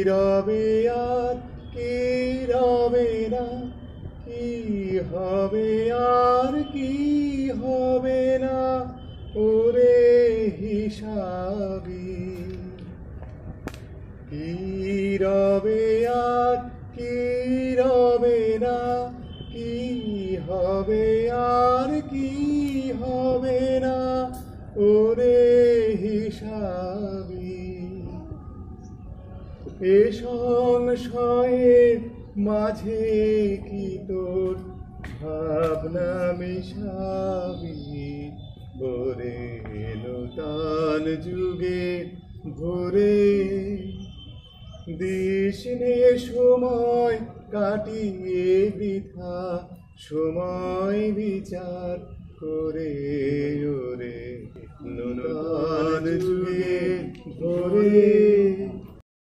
রবে আর কি রবে না, কি হবে আর কি হবে না, ওরে হিসাবি। কি রবে আর কি রবে না, কি হবে আর কি হবে না, ওরে হিসাবি। এ সংশয়ের মাঝে কি তোর ভাবনা মিশাবি, ওরে নূতন যুগে ভরে দিস নে সময় কাটিয়ে বৃথা, সময় বিচার করে ওরে নূতন যুগে ভরে।